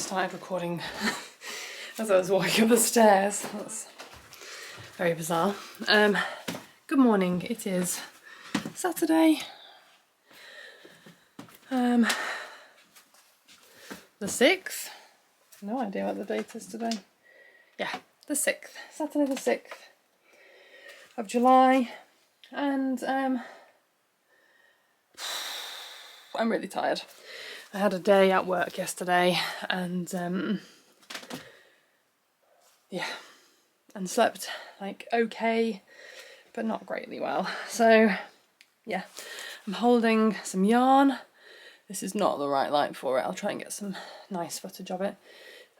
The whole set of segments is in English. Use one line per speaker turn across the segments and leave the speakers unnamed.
started recording as I was walking up the stairs. That's very bizarre. Good morning. It is Saturday. The 6th. No idea what the date is today. Yeah, the 6th. Saturday the 6th of July. And I'm really tired. I had a day at work yesterday and yeah, and slept like okay, but not greatly well. So yeah, I'm holding some yarn. This is not the right light for it. I'll try and get some nice footage of it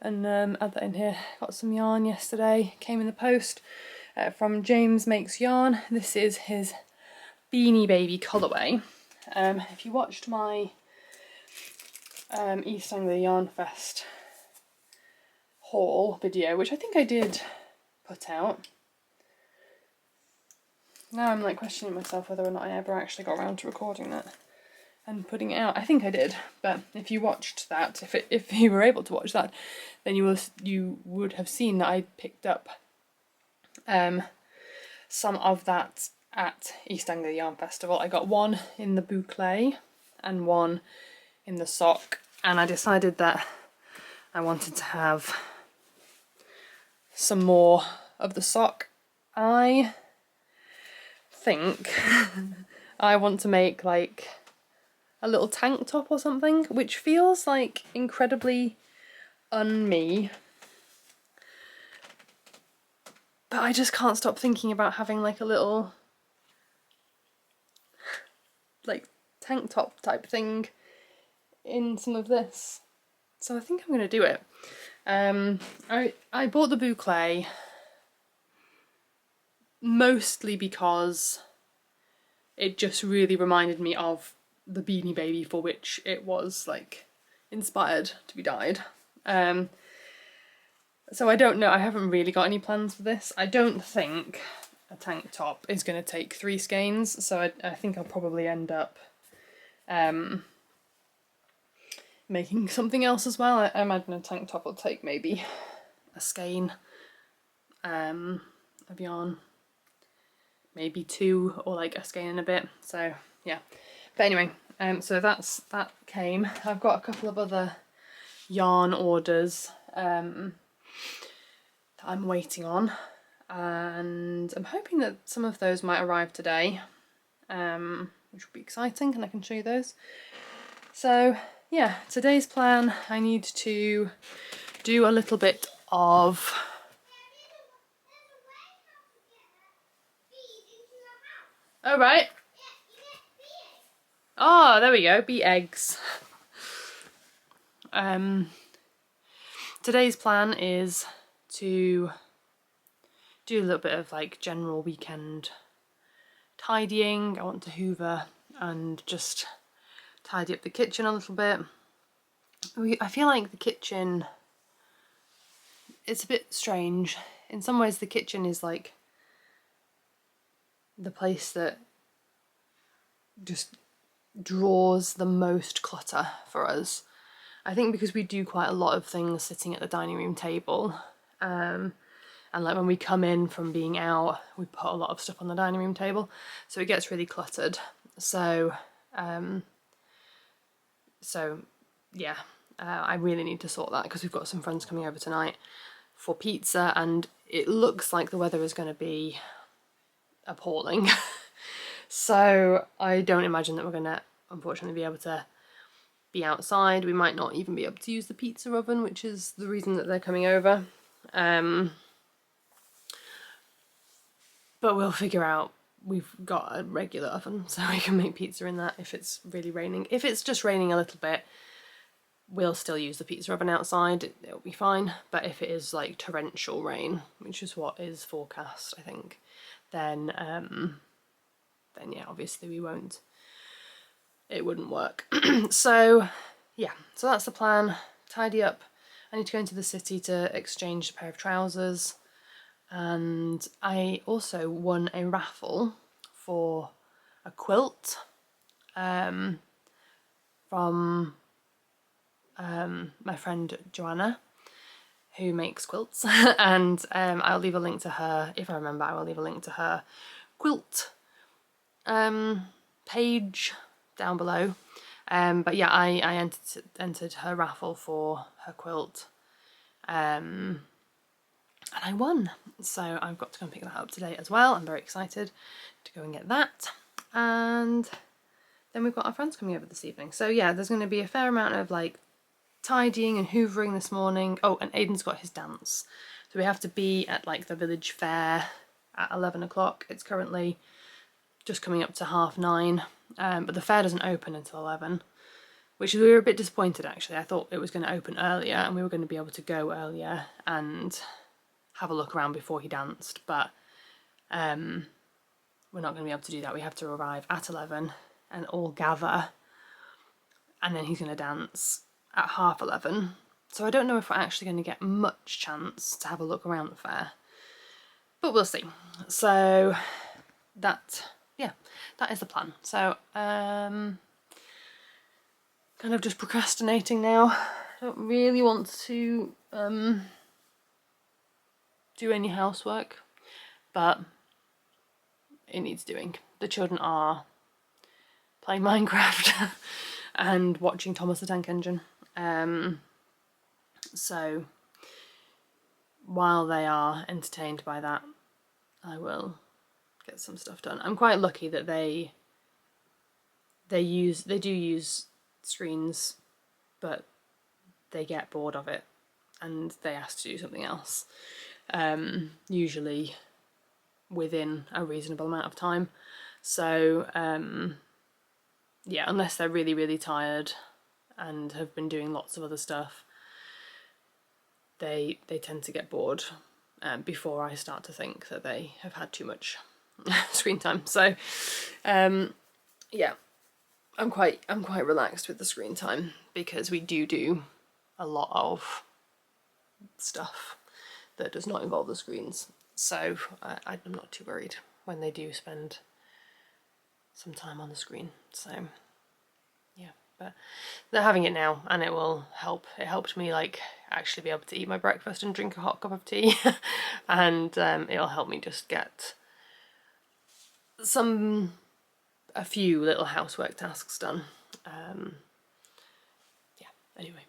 and add that in here. Got some yarn yesterday, came in the post from James Makes Yarn. This is his Beanie Baby colourway. If you watched my East Anglia Yarn Fest haul video, which I think I did put out. Now I'm like questioning myself whether or not I ever actually got around to recording that and putting it out. I think I did, but if you watched that, if you were able to watch that, then you would have seen that I picked up some of that at East Anglia Yarn Festival. I got one in the boucle and one in the sock, and I decided that I wanted to have some more of the sock. I think I want to make like a little tank top or something, which feels like incredibly un-me, but I just can't stop thinking about having like a little like tank top type thing in some of this. So I think I'm going to do it. I bought the boucle mostly because it just really reminded me of the Beanie Baby for which it was like inspired to be dyed. So I don't know, I haven't really got any plans for this. I don't think a tank top is going to take 3 skeins, so I think I'll probably end up making something else as well. I imagine a tank top will take maybe a skein of yarn, maybe 2 or like a skein and a bit. So yeah, but anyway, so that came. I've got a couple of other yarn orders that I'm waiting on, and I'm hoping that some of those might arrive today, which will be exciting, and I can show you those. So yeah, today's plan, I need to do a little bit of oh right. Oh, there we go, bee eggs. Today's plan is to do a little bit of like general weekend tidying. I want to hoover and just tidy up the kitchen a little bit. I feel like the kitchen, it's a bit strange. In some ways the kitchen is like the place that just draws the most clutter for us. I think because we do quite a lot of things sitting at the dining room table, and like when we come in from being out, we put a lot of stuff on the dining room table, so it gets really cluttered. So yeah, I really need to sort that because we've got some friends coming over tonight for pizza, and it looks like the weather is going to be appalling. So I don't imagine that we're going to unfortunately be able to be outside. We might not even be able to use the pizza oven, which is the reason that they're coming over. But we'll figure out. We've got a regular oven, so we can make pizza in that if it's really raining. If it's just raining a little bit, we'll still use the pizza oven outside. It'll be fine. But if it is like torrential rain, which is what is forecast, I think, then yeah, obviously it wouldn't work. So yeah, so that's the plan. Tidy up. I need to go into the city to exchange a pair of trousers, and I also won a raffle for a quilt from my friend Joanna, who makes quilts, and I'll leave a link to her, if I remember, I will leave a link to her quilt page down below. But yeah, I entered her raffle for her quilt, and I won. So I've got to go and pick that up today as well. I'm very excited to go and get that. And then we've got our friends coming over this evening. So yeah, there's going to be a fair amount of like tidying and hoovering this morning. Oh, and Aiden's got his dance. So we have to be at like the village fair at 11 o'clock. It's currently just coming up to 9:30, but the fair doesn't open until 11, which we were a bit disappointed actually. I thought it was going to open earlier and we were going to be able to go earlier and have a look around before he danced, but we're not going to be able to do that. We have to arrive at 11 and all gather, and then he's going to dance at 11:30. So I don't know if we're actually going to get much chance to have a look around the fair, but we'll see. So that is the plan. So kind of just procrastinating now. I don't really want to do any housework, but it needs doing. The children are playing Minecraft and watching Thomas the Tank Engine. So while they are entertained by that, I will get some stuff done. I'm quite lucky that they do use screens, but they get bored of it and they ask to do something else, usually within a reasonable amount of time. So yeah, unless they're really, really tired and have been doing lots of other stuff, they tend to get bored before I start to think that they have had too much screen time. So yeah, I'm quite relaxed with the screen time because we do a lot of stuff that does not involve the screens. So I'm not too worried when they do spend some time on the screen. So yeah, but they're having it now and it will help. It helped me like actually be able to eat my breakfast and drink a hot cup of tea and it'll help me just get a few little housework tasks done. Yeah, anyway.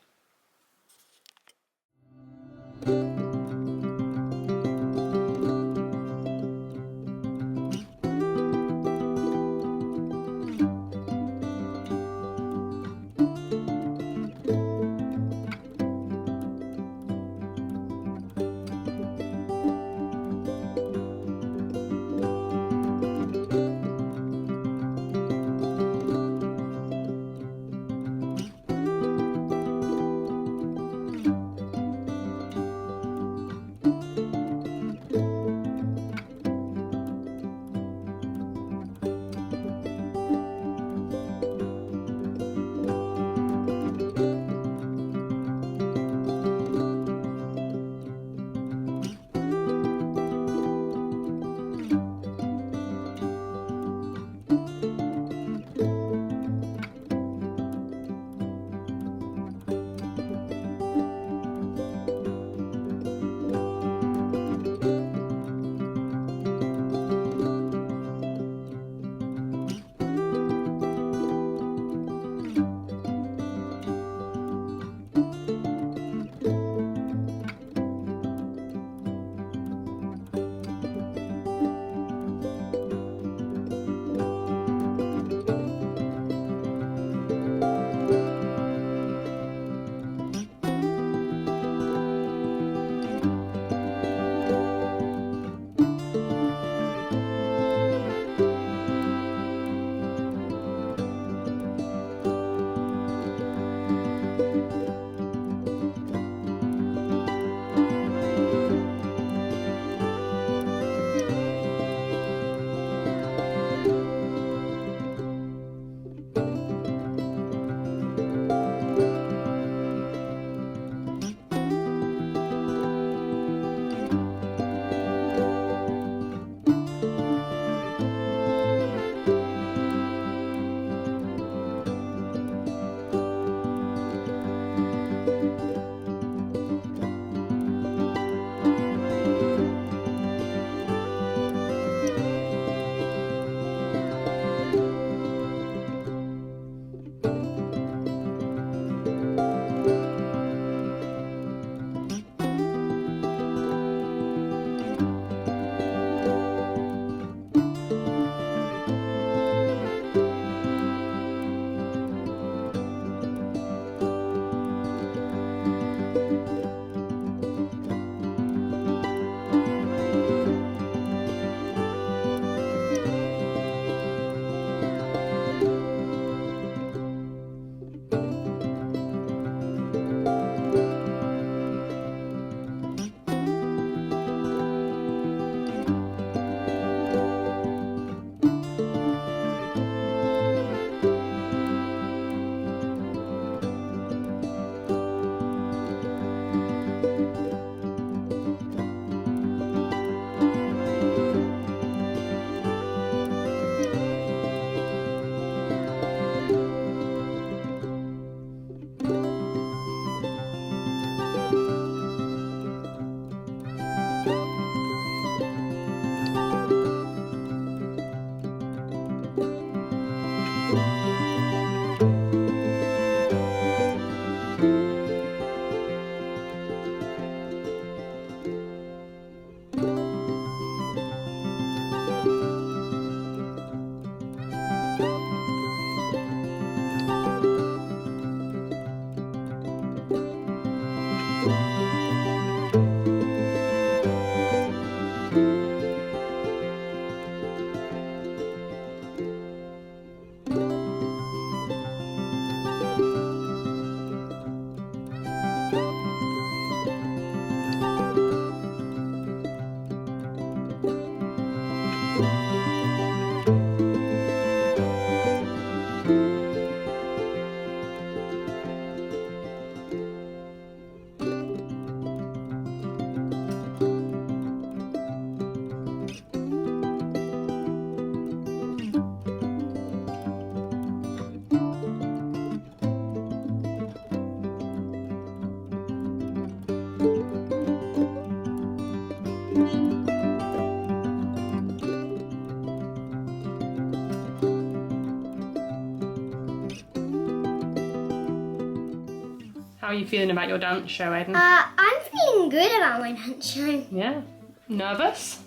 How are you feeling about your dance show, Aiden?
I'm feeling good about my dance show.
Yeah. Nervous?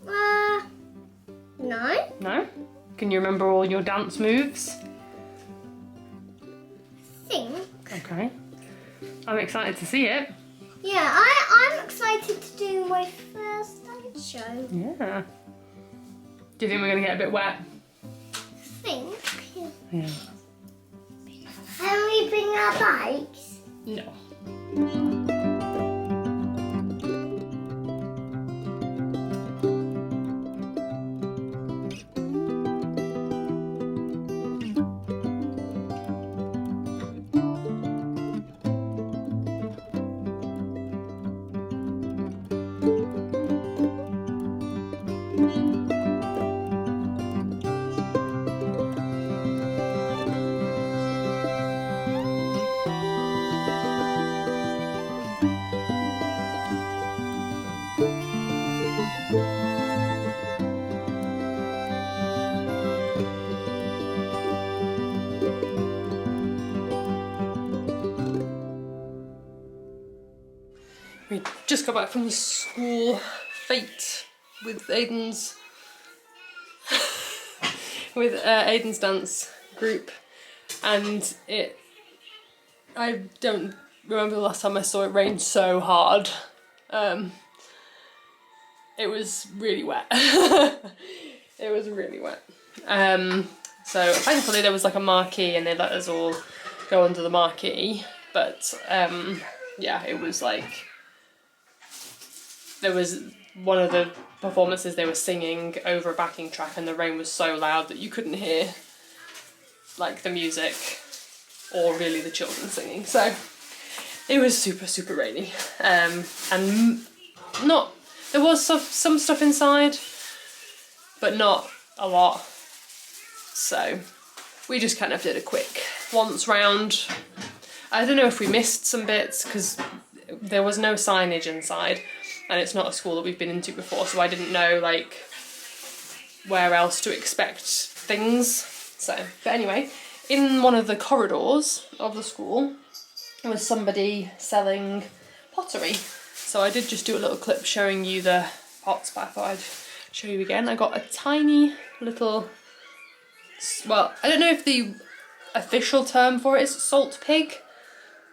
No.
No? Can you remember all your dance moves?
Think.
Okay. I'm excited to see it.
Yeah, I'm excited to do my first dance show.
Yeah. Do you think we're going to get a bit wet?
Think.
Yeah.
Can we bring our bikes?
No. We just got back from the school fete with Aiden's Aiden's dance group, and I don't remember the last time I saw it rain so hard. It was really wet. It was really wet. So thankfully there was like a marquee and they let us all go under the marquee, but yeah, it was like, there was one of the performances they were singing over a backing track and the rain was so loud that you couldn't hear like the music or really the children singing. So it was super rainy, and not, there was some stuff inside, but not a lot. So we just kind of did a quick once round. I don't know if we missed some bits because there was no signage inside. And it's not a school that we've been into before, so I didn't know like where else to expect things. So, but anyway, in one of the corridors of the school was somebody selling pottery. So I did just do a little clip showing you the pots, but I thought I'd show you again. I got a tiny little, well, I don't know if the official term for it is salt pig,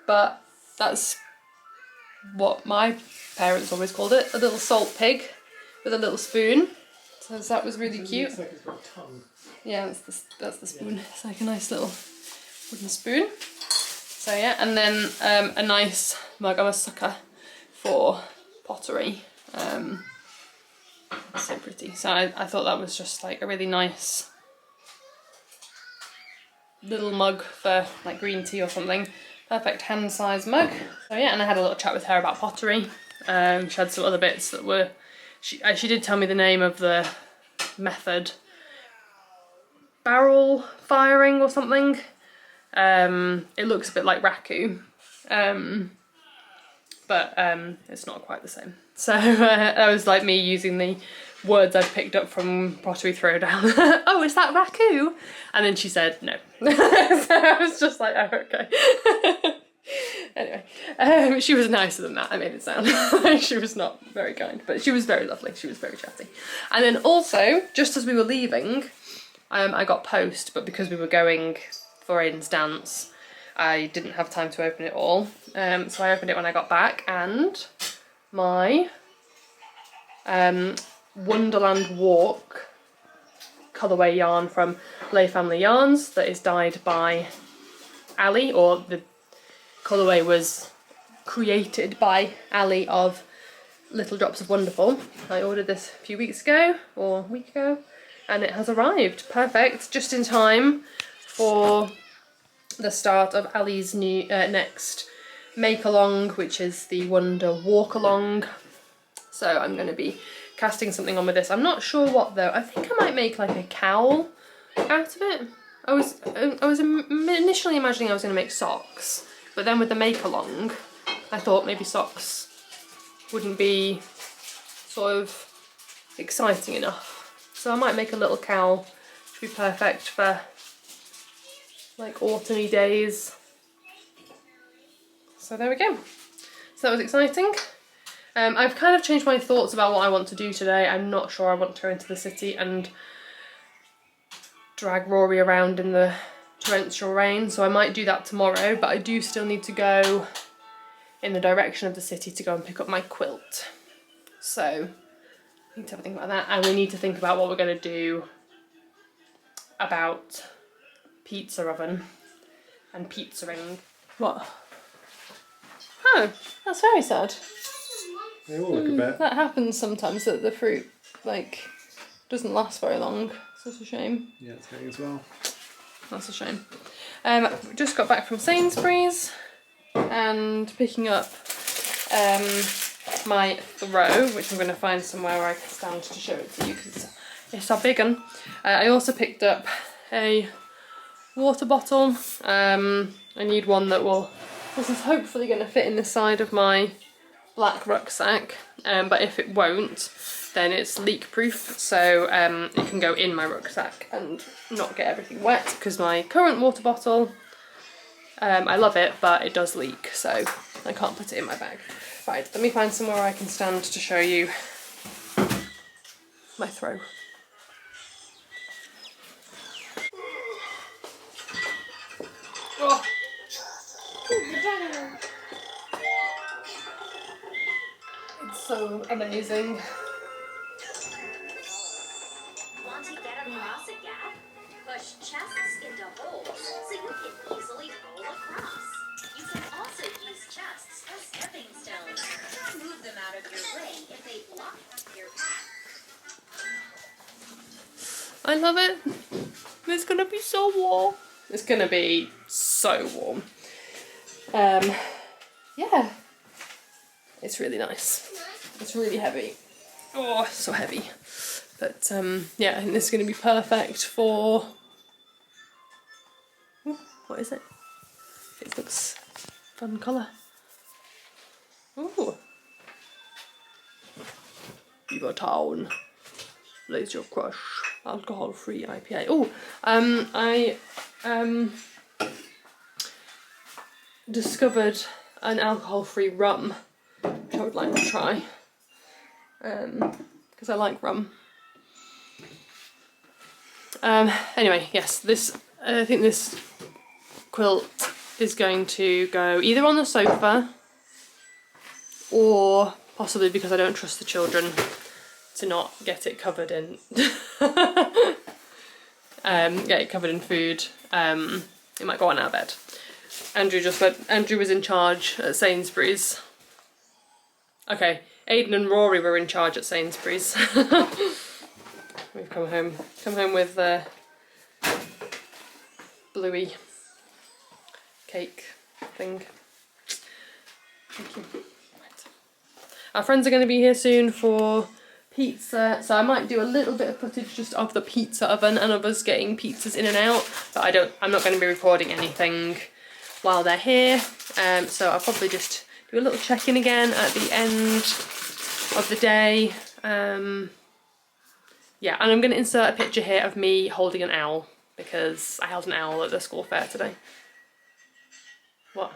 but that's what my parents always called it, a little salt pig with a little spoon. So that was really cute.
Looks like it's got a tongue.
Yeah, that's the spoon. It's like a nice little wooden spoon. So yeah, and then a nice mug. I'm a sucker for pottery. So pretty. So I thought that was just like a really nice little mug for like green tea or something. Perfect hand size mug. So yeah, and I had a little chat with her about pottery. She had some other bits that were, she did tell me the name of the method, barrel firing or something. It looks a bit like raku, but it's not quite the same. So that was like me using the words I'd picked up from Pottery Throwdown. Oh, is that raku? And then she said no. So I was just like, oh, okay. Anyway, she was nicer than that. I made it sound like she was not very kind, but she was very lovely. She was very chatty. And then also, just as we were leaving, I got post, but because we were going for Aiden's dance, I didn't have time to open it all. So I opened it when I got back, and my Wonderland Walk colourway yarn from Lay Family Yarns that is dyed by Ali, or the colourway was created by Ali of Little Drops of Wonderful. I ordered this a few weeks ago, or a week ago, and it has arrived. Perfect, just in time for the start of Ali's new next make along, which is the Wonder Walk Along. So I'm going to be casting something on with this. I'm not sure what though. I think I might make like a cowl out of it. I was initially imagining I was going to make socks, but then with the make along, I thought maybe socks wouldn't be sort of exciting enough. So I might make a little cowl, which would be perfect for like autumny days. So there we go. So that was exciting. I've kind of changed my thoughts about what I want to do today. I'm not sure I want to go into the city and drag Rory around in the torrential rain, so I might do that tomorrow, but I do still need to go in the direction of the city to go and pick up my quilt. So I need to have a think about that, and we need to think about what we're going to do about pizza oven and pizzaing. What? Oh, that's very sad.
They all look a bit.
That happens sometimes, that the fruit like doesn't last very long. So it's a shame.
Yeah, it's going as well.
That's a shame. Just got back from Sainsbury's and picking up my throw, which I'm going to find somewhere where I can stand to show it to you because it's a big one. I also picked up a water bottle. I need one that will, this is hopefully going to fit in the side of my black rucksack, but if it won't, then it's leak proof, so it can go in my rucksack and not get everything wet, because my current water bottle, I love it, but it does leak, so I can't put it in my bag. Right, let me find somewhere I can stand to show you my throw. Oh. It's so amazing.
Want to get across a gap? Push chests into holes so you can easily roll across. You can also use chests as stepping stones. Move them out of your way if they block your path.
I love it. It's gonna be so warm. It's gonna be so warm. Yeah. It's really nice. It's really heavy. Oh, so heavy. But yeah, I think this is going to be perfect for... Ooh, what is it? It looks fun colour. Ooh. Beaver Town. Blaze Your Crush. Alcohol-free IPA. Oh, I discovered an alcohol-free rum, which I would like to try, because I like rum. Anyway, yes, this, I think this quilt is going to go either on the sofa, or possibly, because I don't trust the children to not get it covered in get it covered in food, it might go on our bed. Andrew was in charge at Sainsbury's. Okay, Aiden and Rory were in charge at Sainsbury's. We've come home with bluey cake thing. Thank you. Right. Our friends are going to be here soon for pizza, so I might do a little bit of footage just of the pizza oven and of us getting pizzas in and out, but I'm not going to be recording anything while they're here, so I'll probably just do a little check-in again at the end of the day. Yeah, and I'm going to insert a picture here of me holding an owl, because I held an owl at the school fair today. What?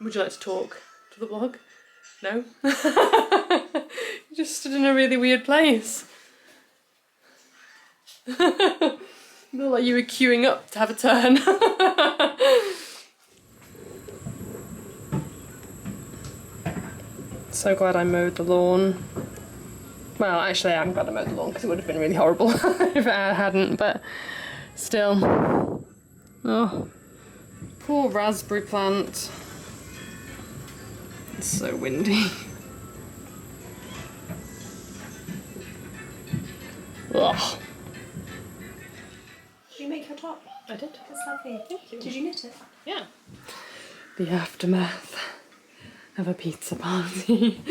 Would you like to talk to the vlog? No? You just stood in a really weird place. Not like you were queuing up to have a turn. So glad I mowed the lawn. Well, actually I'm glad I mowed the lawn, because it would have been really horrible if I hadn't, but still. Oh, poor raspberry plant. It's so windy. Ugh.
Did you make your top?
I did.
That's lovely.
Thank you.
Did you knit it?
Yeah. The aftermath of a pizza party.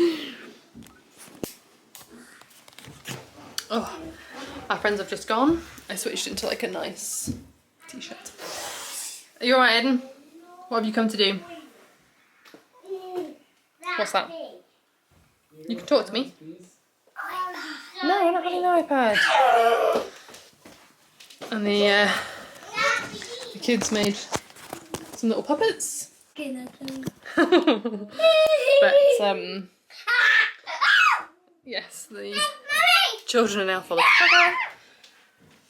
Oh, our friends have just gone. I switched into like a nice t-shirt. Are you alright, Eden? What have you come to do? What's that? You can talk to me. No, we're not having an iPad. And the kids made some little puppets. But yes, the children are now full of sugar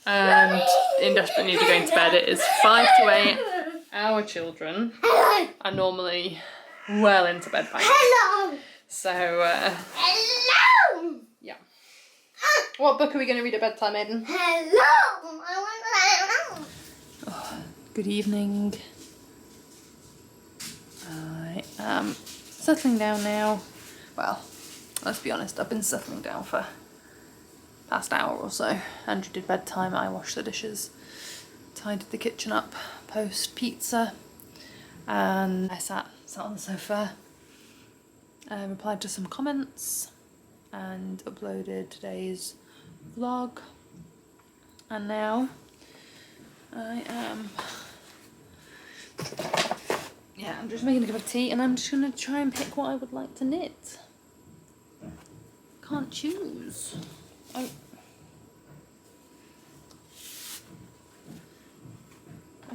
and in desperate need of going to bed. It is 5 to 8. Our children are normally well into bed by now.
Hello.
So
Hello.
yeah. What book are we going to read at bedtime, Aiden?
Hello. I want to hello.
Good evening. I am settling down now. Well, let's be honest, I've been settling down for past hour or so. Andrew did bedtime, I washed the dishes, tidied the kitchen up post pizza, and I sat on the sofa, replied to some comments, and uploaded today's vlog. And now I am, yeah, I'm just making a cup of tea and I'm just going to try and pick what I would like to knit. Can't choose. I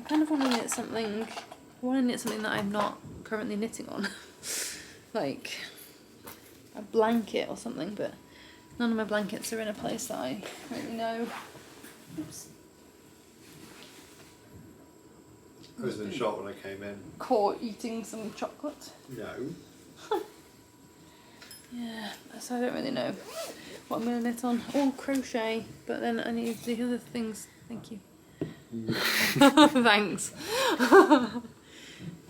kind of want to knit something, that I'm not currently knitting on. Like a blanket or something, but none of my blankets are in a place that I really know. Oops.
I was in the shop when I came in.
Caught eating some chocolate.
No.
Yeah, so I don't really know what I'm going to knit on. Or crochet, but then I need the other things. Thank you. Thanks.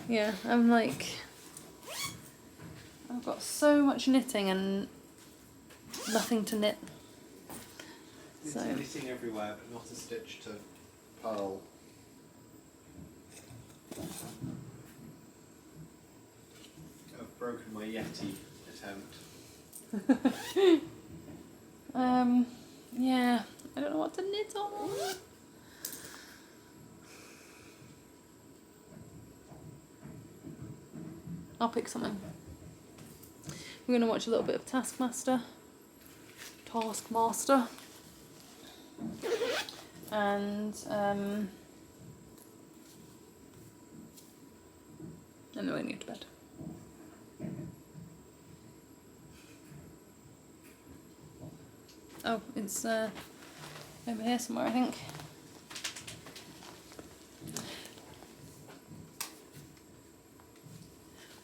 Yeah, I'm like, I've got so much knitting and nothing to knit. So
Knitting everywhere, but not a stitch to purl. I've broken my Yeti attempt.
yeah, I don't know what to knit on. I'll pick something. We're going to watch a little bit of Taskmaster. And then we're going to go to bed. Oh, it's over here somewhere, I think.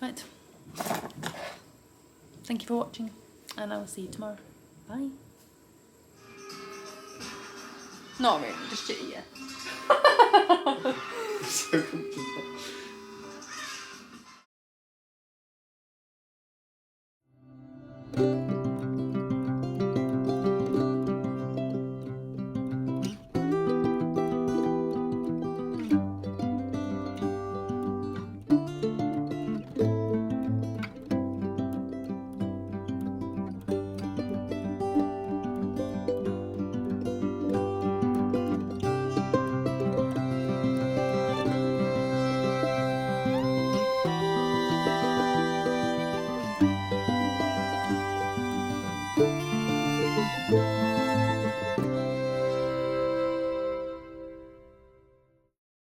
Right. Thank you for watching, and I will see you tomorrow. Bye. Not really, just chitty, yeah.